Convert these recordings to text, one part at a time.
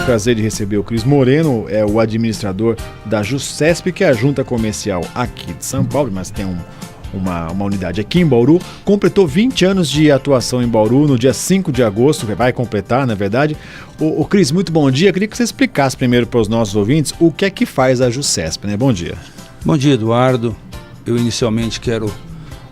prazer de receber o Cris Moreno, é o administrador da Juscesp, que é a junta comercial aqui de São Paulo, mas tem uma unidade aqui em Bauru. Completou 20 anos de atuação em Bauru no dia 5 de agosto, vai completar, na verdade. O Cris, muito bom dia. Queria que você explicasse primeiro para os nossos ouvintes o que é que faz a Juscesp, né? Bom dia. Bom dia, Eduardo. Eu inicialmente quero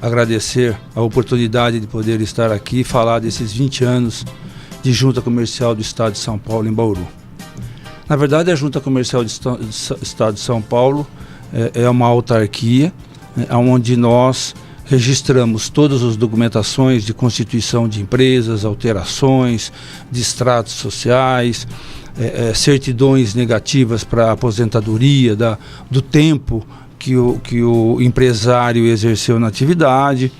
agradecer a oportunidade de poder estar aqui e falar desses 20 anos de Junta Comercial do Estado de São Paulo em Bauru. Na verdade, a Junta Comercial do Estado de São Paulo é uma autarquia, onde nós registramos todas as documentações de constituição de empresas, alterações de extratos sociais, certidões negativas para aposentadoria do tempo que o empresário exerceu na atividade.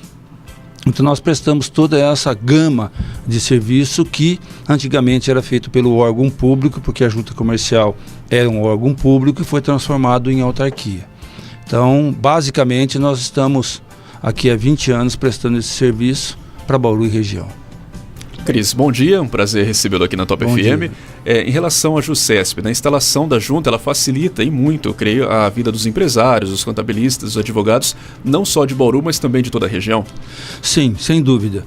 Então nós prestamos toda essa gama de serviço que antigamente era feito pelo órgão público, porque a junta comercial era um órgão público e foi transformado em autarquia. Então, basicamente, nós estamos aqui há 20 anos prestando esse serviço para Bauru e região. Cris, bom dia, um prazer recebê-lo aqui na Top FM. Em relação à Juscesp, a instalação da junta, ela facilita e muito, eu creio, a vida dos empresários, dos contabilistas, dos advogados, não só de Bauru, mas também de toda a região? Sim, sem dúvida.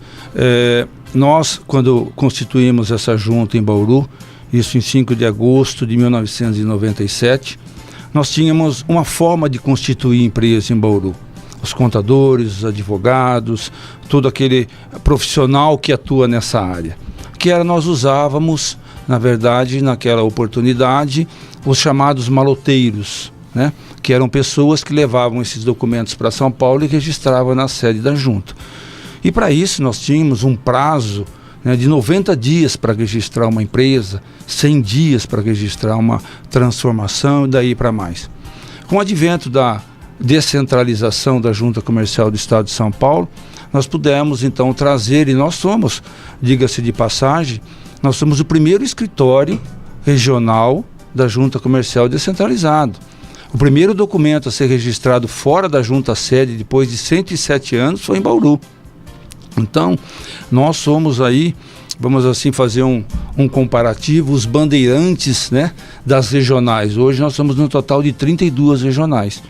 Nós, quando constituímos essa junta em Bauru, isso em 5 de agosto de 1997, nós tínhamos uma forma de constituir empresa em Bauru. Os contadores, os advogados, todo aquele profissional que atua nessa área. Nós usávamos, na verdade, naquela oportunidade, os chamados maloteiros, né? Que eram pessoas que levavam esses documentos para São Paulo e registravam na sede da junta. E para isso nós tínhamos um prazo, né, de 90 dias para registrar uma empresa, 100 dias para registrar uma transformação e daí para mais. Com o advento da descentralização da Junta Comercial do Estado de São Paulo, nós pudemos então trazer, e nós somos, diga-se de passagem, nós somos o primeiro escritório regional da Junta Comercial descentralizado. O primeiro documento a ser registrado fora da Junta Sede, depois de 107 anos, foi em Bauru. Então, nós somos aí, vamos assim fazer um comparativo, os bandeirantes, né, das regionais. Hoje nós somos no total de 32 regionais.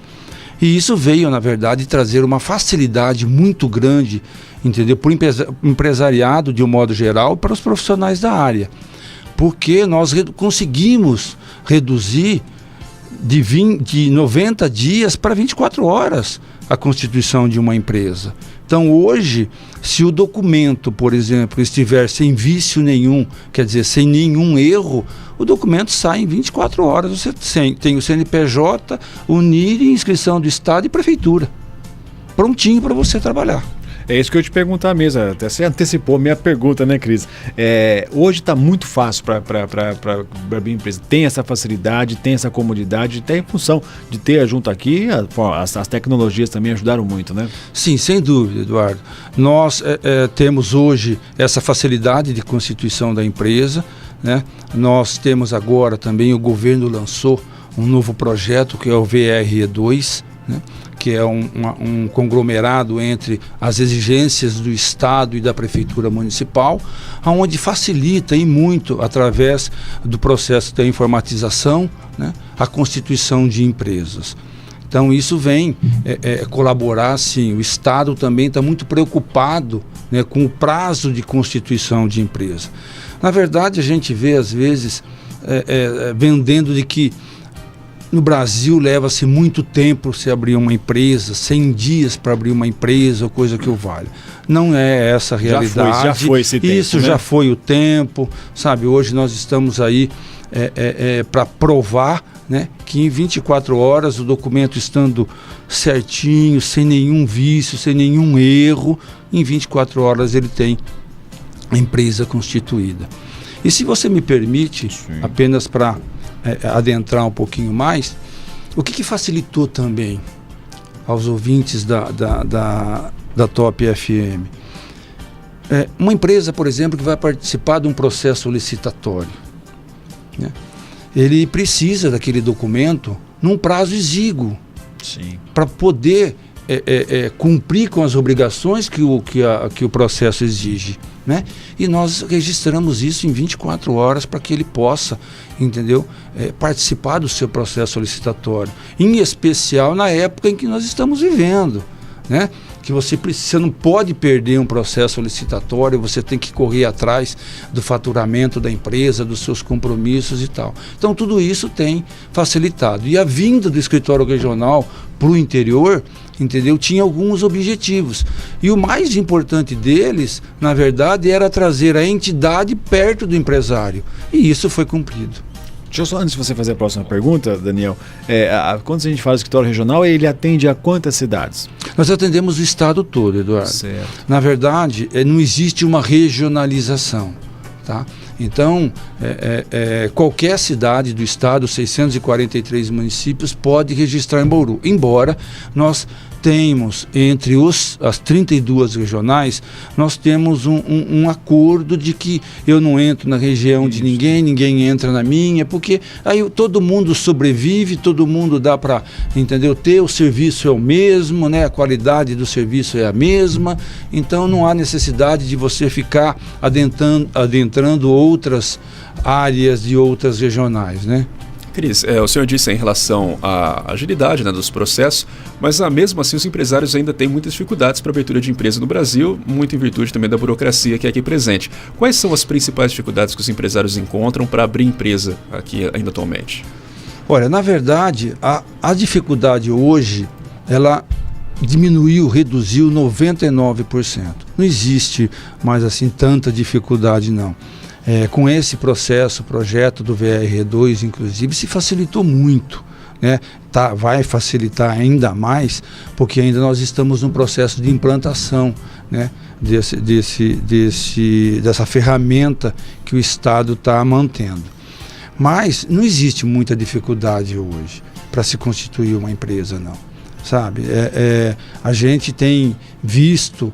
E isso veio, na verdade, trazer uma facilidade muito grande, entendeu? Para o empresariado, de um modo geral, para os profissionais da área. Porque nós conseguimos reduzir de 90 dias para 24 horas a constituição de uma empresa. Então, hoje, se o documento, por exemplo, estiver sem vício nenhum, quer dizer, sem nenhum erro, o documento sai em 24 horas. Você tem o CNPJ, o NIR, inscrição do Estado e Prefeitura. Prontinho para você trabalhar. É isso que eu ia te perguntar mesmo, até você antecipou a minha pergunta, né, Cris? Hoje está muito fácil para abrir empresa, tem essa facilidade, tem essa comodidade, tem em função de ter a junta aqui, as tecnologias também ajudaram muito, né? Sim, sem dúvida, Eduardo. Nós temos hoje essa facilidade de constituição da empresa, né? Nós temos agora também, o governo lançou um novo projeto que é o VRE2, né? Que é um conglomerado entre as exigências do Estado e da Prefeitura Municipal, onde facilita e muito, através do processo da informatização, né, a constituição de empresas. Então isso vem colaborar, sim. O Estado também está muito preocupado, né, com o prazo de constituição de empresa. Na verdade, a gente vê, às vezes, vendendo de que no Brasil leva-se muito tempo se abrir uma empresa, 100 dias para abrir uma empresa ou coisa que o valha. Não é essa a realidade. Já foi esse tempo. Isso, né? Já foi o tempo, sabe? Hoje nós estamos aí para provar, né, que em 24 horas o documento estando certinho, sem nenhum vício, sem nenhum erro, em 24 horas ele tem a empresa constituída. E se você me permite, sim, apenas para adentrar um pouquinho mais, o que facilitou também aos ouvintes da Top FM? Uma empresa, por exemplo, que vai participar de um processo licitatório, né? Ele precisa daquele documento num prazo exíguo para poder cumprir com as obrigações que o processo exige, né? E nós registramos isso em 24 horas para que ele possa, entendeu, participar do seu processo licitatório, em especial na época em que nós estamos vivendo, né? Que você não pode perder um processo licitatório, você tem que correr atrás do faturamento da empresa, dos seus compromissos e tal. Então tudo isso tem facilitado. E a vinda do escritório regional para o interior, entendeu, tinha alguns objetivos. E o mais importante deles, na verdade, era trazer a entidade perto do empresário. E isso foi cumprido. Deixa eu só, antes de você fazer a próxima pergunta, Daniel, quando a gente fala do escritório regional, ele atende a quantas cidades? Nós atendemos o estado todo, Eduardo. Certo. Na verdade, não existe uma regionalização, tá? Então, qualquer cidade do estado, 643 municípios, pode registrar em Bauru, embora nós temos, entre as 32 regionais, nós temos um acordo de que eu não entro na região de ninguém, ninguém entra na minha, porque aí todo mundo sobrevive, todo mundo dá para, entendeu, ter, o serviço é o mesmo, né? A qualidade do serviço é a mesma, então não há necessidade de você ficar adentrando outras áreas de outras regionais, né? Cris, o senhor disse em relação à agilidade, né, dos processos, mas mesmo assim os empresários ainda têm muitas dificuldades para a abertura de empresa no Brasil, muito em virtude também da burocracia que é aqui presente. Quais são as principais dificuldades que os empresários encontram para abrir empresa aqui ainda atualmente? Olha, na verdade, a dificuldade hoje, ela reduziu 99%. Não existe mais assim tanta dificuldade, não. Com esse projeto do VRE2, inclusive, se facilitou muito, né? Vai facilitar ainda mais, porque ainda nós estamos no processo de implantação, né? Dessa ferramenta que o Estado está mantendo. Mas não existe muita dificuldade hoje para se constituir uma empresa, não. Sabe? A gente tem visto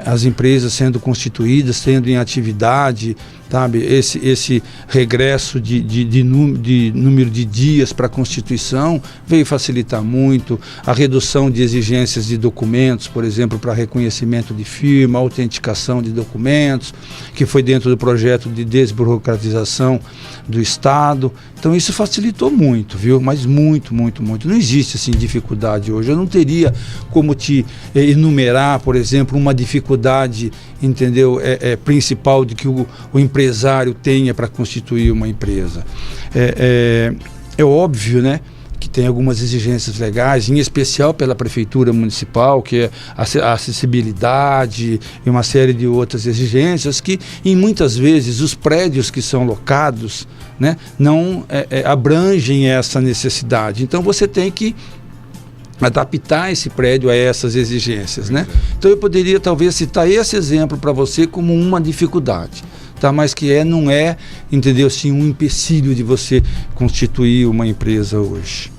as empresas sendo constituídas, tendo em atividade, sabe, esse regresso de número de dias para a Constituição veio facilitar muito, a redução de exigências de documentos, por exemplo, para reconhecimento de firma, autenticação de documentos, que foi dentro do projeto de desburocratização do Estado. Então isso facilitou muito, viu? Mas muito, muito, muito. Não existe assim dificuldade hoje. Eu não teria como te enumerar, por exemplo, uma dificuldade, entendeu, principal de que o empresário tenha para constituir uma empresa. É óbvio, né, que tem algumas exigências legais, em especial pela Prefeitura Municipal, que é a acessibilidade e uma série de outras exigências que, em muitas vezes, os prédios que são locados, né, não abrangem essa necessidade. Então, você tem que adaptar esse prédio a essas exigências, né? Então, eu poderia, talvez, citar esse exemplo para você como uma dificuldade. Tá, mas que não é, entendeu, assim, um empecilho de você constituir uma empresa hoje.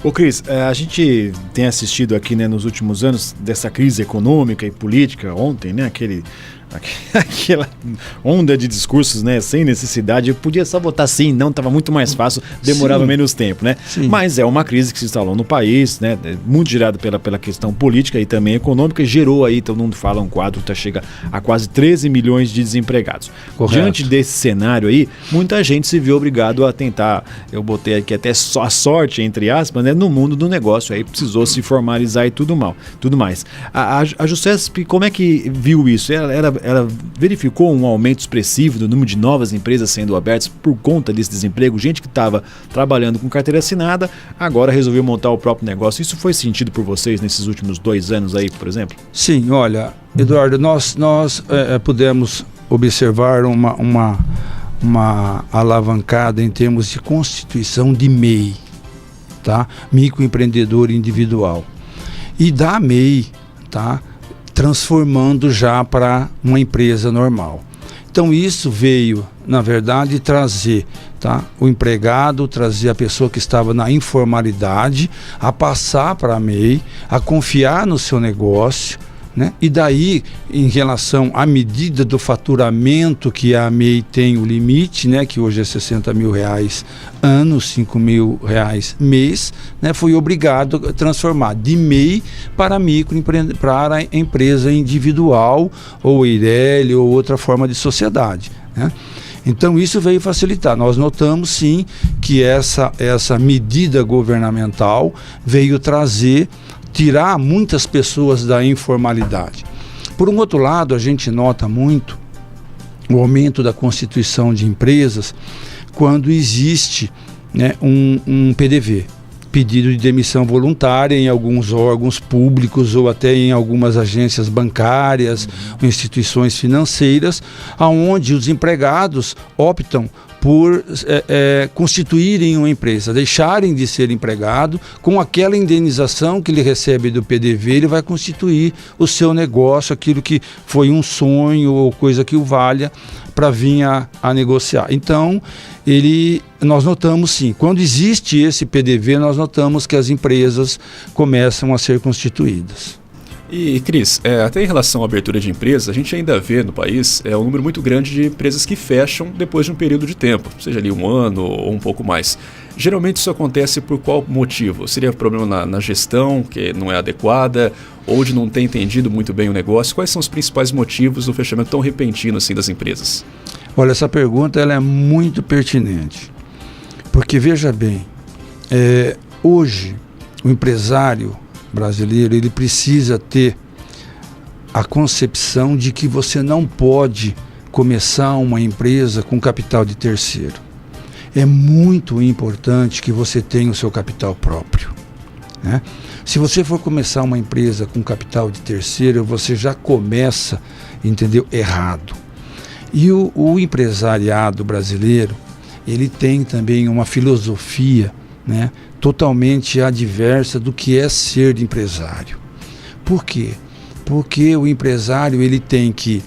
Ô Cris, a gente tem assistido aqui, né, nos últimos anos dessa crise econômica e política, ontem, né, aquela onda de discursos, né, sem necessidade. Eu podia só votar sim, não, estava muito mais fácil, demorava menos tempo, né? Sim. Mas é uma crise que se instalou no país, né, muito gerada pela questão política e também econômica, gerou aí, todo mundo fala, um quadro que chega a quase 13 milhões de desempregados. Correto. Diante desse cenário aí, muita gente se viu obrigado a tentar, eu botei aqui até só a sorte, entre aspas, né, no mundo do negócio, aí precisou se formalizar e tudo mais. A Juscesp, como é que viu isso? Ela verificou um aumento expressivo do número de novas empresas sendo abertas por conta desse desemprego, gente que estava trabalhando com carteira assinada, agora resolveu montar o próprio negócio. Isso foi sentido por vocês nesses últimos 2 anos aí, por exemplo? Sim, olha, Eduardo, nós pudemos observar uma alavancada em termos de constituição de MEI, tá? Microempreendedor individual. E da MEI, tá, transformando já para uma empresa normal. Então isso veio, na verdade, trazer, tá, o empregado, trazer a pessoa que estava na informalidade, a passar para a MEI, a confiar no seu negócio, né? E daí, em relação à medida do faturamento que a MEI tem o limite, né, que hoje é R$60 mil ano, R$5 mil mês, né, foi obrigado a transformar de MEI para para empresa individual, ou EIRELI, ou outra forma de sociedade, né? Então isso veio facilitar. Nós notamos sim que essa medida governamental veio tirar muitas pessoas da informalidade. Por um outro lado, a gente nota muito o aumento da constituição de empresas quando existe, né, um PDV, pedido de demissão voluntária, em alguns órgãos públicos ou até em algumas agências bancárias ou instituições financeiras, onde os empregados optam por constituírem uma empresa, deixarem de ser empregado, com aquela indenização que ele recebe do PDV, ele vai constituir o seu negócio, aquilo que foi um sonho ou coisa que o valha, para vir a negociar. Então, nós notamos sim, quando existe esse PDV, nós notamos que as empresas começam a ser constituídas. E, Cris, até em relação à abertura de empresas, a gente ainda vê no país um número muito grande de empresas que fecham depois de um período de tempo, seja ali 1 ano ou um pouco mais. Geralmente isso acontece por qual motivo? Seria problema na gestão, que não é adequada, ou de não ter entendido muito bem o negócio? Quais são os principais motivos do fechamento tão repentino assim das empresas? Olha, essa pergunta ela é muito pertinente, porque veja bem, hoje o empresário brasileiro, ele precisa ter a concepção de que você não pode começar uma empresa com capital de terceiro. É muito importante que você tenha o seu capital próprio, né? Se você for começar uma empresa com capital de terceiro, você já começa, entendeu, errado. E o empresariado brasileiro, ele tem também uma filosofia, né, totalmente adversa do que é ser empresário. Por quê? Porque o empresário ele tem que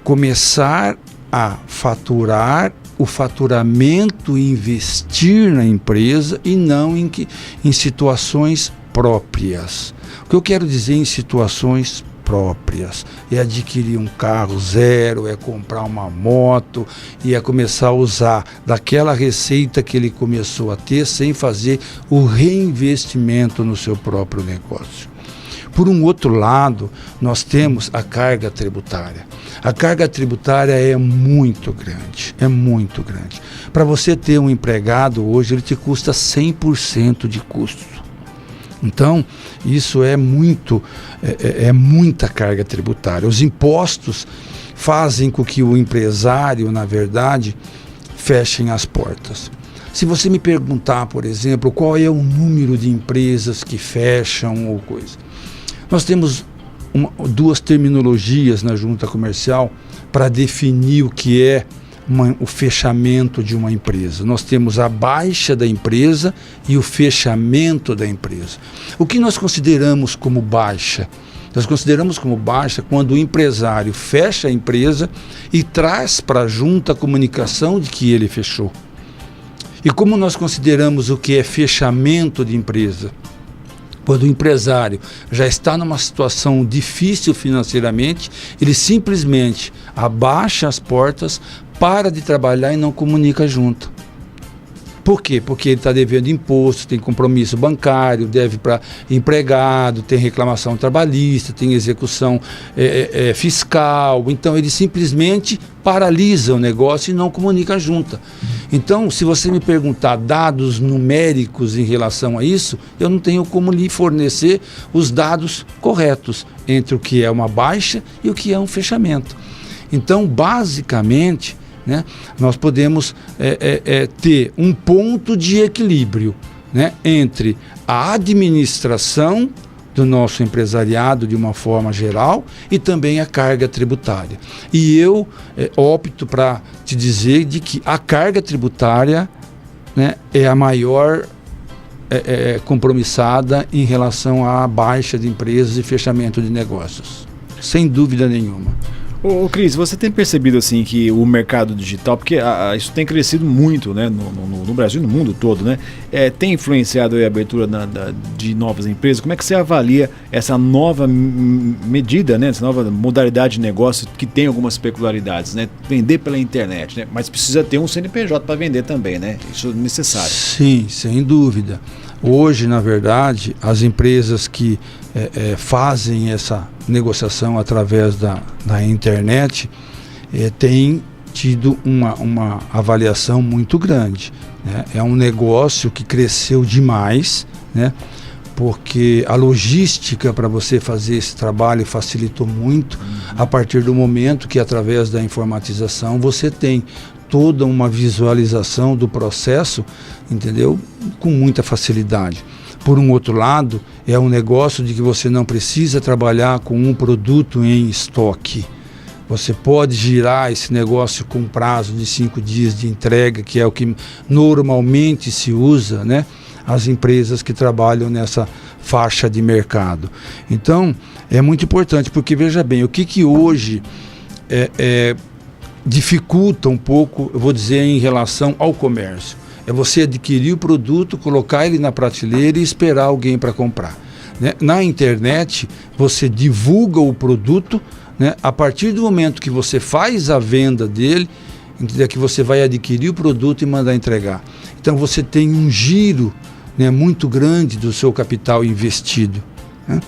começar a faturar o faturamento e investir na empresa e não em situações próprias. O que eu quero dizer em situações próprias é adquirir um carro zero, é comprar uma moto e é começar a usar daquela receita que ele começou a ter sem fazer o reinvestimento no seu próprio negócio. Por um outro lado, nós temos a carga tributária. A carga tributária é muito grande, é muito grande. Para você ter um empregado hoje, ele te custa 100% de custo. Então, isso é muita carga tributária. Os impostos fazem com que o empresário, na verdade, fechem as portas. Se você me perguntar, por exemplo, qual é o número de empresas que fecham ou coisa, nós temos duas terminologias na junta comercial para definir o que é o fechamento de uma empresa. Nós temos a baixa da empresa e o fechamento da empresa. O que nós consideramos como baixa? Nós consideramos como baixa quando o empresário fecha a empresa e traz para a junta a comunicação de que ele fechou. E como nós consideramos o que é fechamento de empresa? Quando o empresário já está numa situação difícil financeiramente, ele simplesmente abaixa as portas, para de trabalhar e não comunica junto. Por quê? Porque ele está devendo imposto, tem compromisso bancário, deve para empregado, tem reclamação trabalhista, tem execução fiscal. Então ele simplesmente paralisa o negócio e não comunica junto. Então, se você me perguntar dados numéricos em relação a isso, eu não tenho como lhe fornecer os dados corretos entre o que é uma baixa e o que é um fechamento. Então, basicamente, né, nós podemos ter um ponto de equilíbrio, né, entre a administração do nosso empresariado de uma forma geral e também a carga tributária. E eu opto para te dizer de que a carga tributária, né, é a maior compromissada em relação à baixa de empresas e fechamento de negócios, sem dúvida nenhuma. Ô Cris, você tem percebido assim que o mercado digital, porque isso tem crescido muito, né, no Brasil e no mundo todo, né, tem influenciado a abertura de novas empresas? Como é que você avalia essa nova medida, né, essa nova modalidade de negócio que tem algumas peculiaridades, né, vender pela internet, né, mas precisa ter um CNPJ para vender também, né, isso é necessário. Sim, sem dúvida. Hoje, na verdade, as empresas que fazem essa negociação através da internet têm tido uma avaliação muito grande, né? É um negócio que cresceu demais, né? Porque a logística para você fazer esse trabalho facilitou muito a partir do momento que, através da informatização, você tem toda uma visualização do processo, entendeu? Com muita facilidade. Por um outro lado, é um negócio de que você não precisa trabalhar com um produto em estoque. Você pode girar esse negócio com prazo de 5 dias de entrega, que é o que normalmente se usa, né? As empresas que trabalham nessa faixa de mercado. Então, é muito importante, porque veja bem, o que hoje dificulta um pouco, eu vou dizer, em relação ao comércio. É você adquirir o produto, colocar ele na prateleira e esperar alguém para comprar, né? Na internet, você divulga o produto, né? A partir do momento que você faz a venda dele, é que você vai adquirir o produto e mandar entregar. Então você tem um giro, né, muito grande do seu capital investido, né?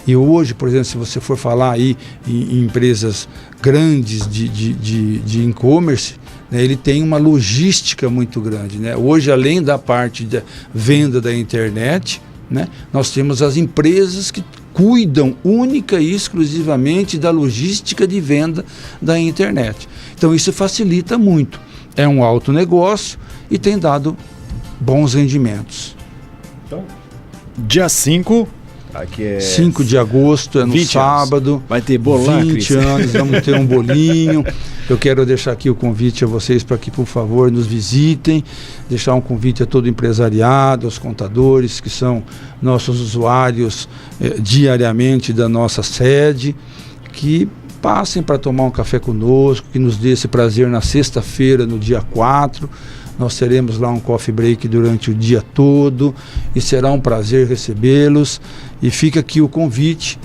E hoje, por exemplo, se você for falar aí em empresas grandes de e-commerce, né, ele tem uma logística muito grande, né? Hoje, além da parte da venda da internet, né, nós temos as empresas que cuidam única e exclusivamente da logística de venda da internet. Então isso facilita muito. É um alto negócio e tem dado bons rendimentos. Então, dia 5... Aqui é 5 de agosto, é no sábado. Anos. Vai ter bolo lá, 20 anos, vamos ter um bolinho. Eu quero deixar aqui o convite a vocês para que, por favor, nos visitem. Deixar um convite a todo o empresariado, aos contadores, que são nossos usuários diariamente da nossa sede, que passem para tomar um café conosco, que nos dê esse prazer na sexta-feira, no dia 4. Nós teremos lá um coffee break durante o dia todo e será um prazer recebê-los. E fica aqui o convite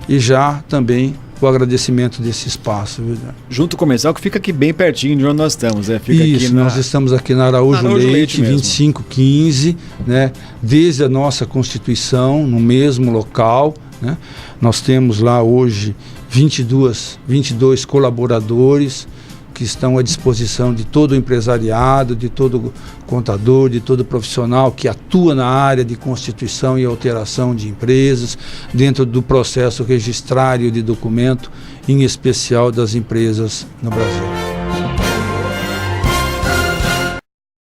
e já também o agradecimento desse espaço. Viu? Junto Comercial, que fica aqui bem pertinho de onde nós estamos. Fica isso, aqui nós estamos aqui na Araújo Leite 2515, né? Desde a nossa Constituição, no mesmo local, né? Nós temos lá hoje 22 colaboradores que estão à disposição de todo o empresariado, de todo contador, de todo profissional que atua na área de constituição e alteração de empresas, dentro do processo registrário de documento, em especial das empresas no Brasil.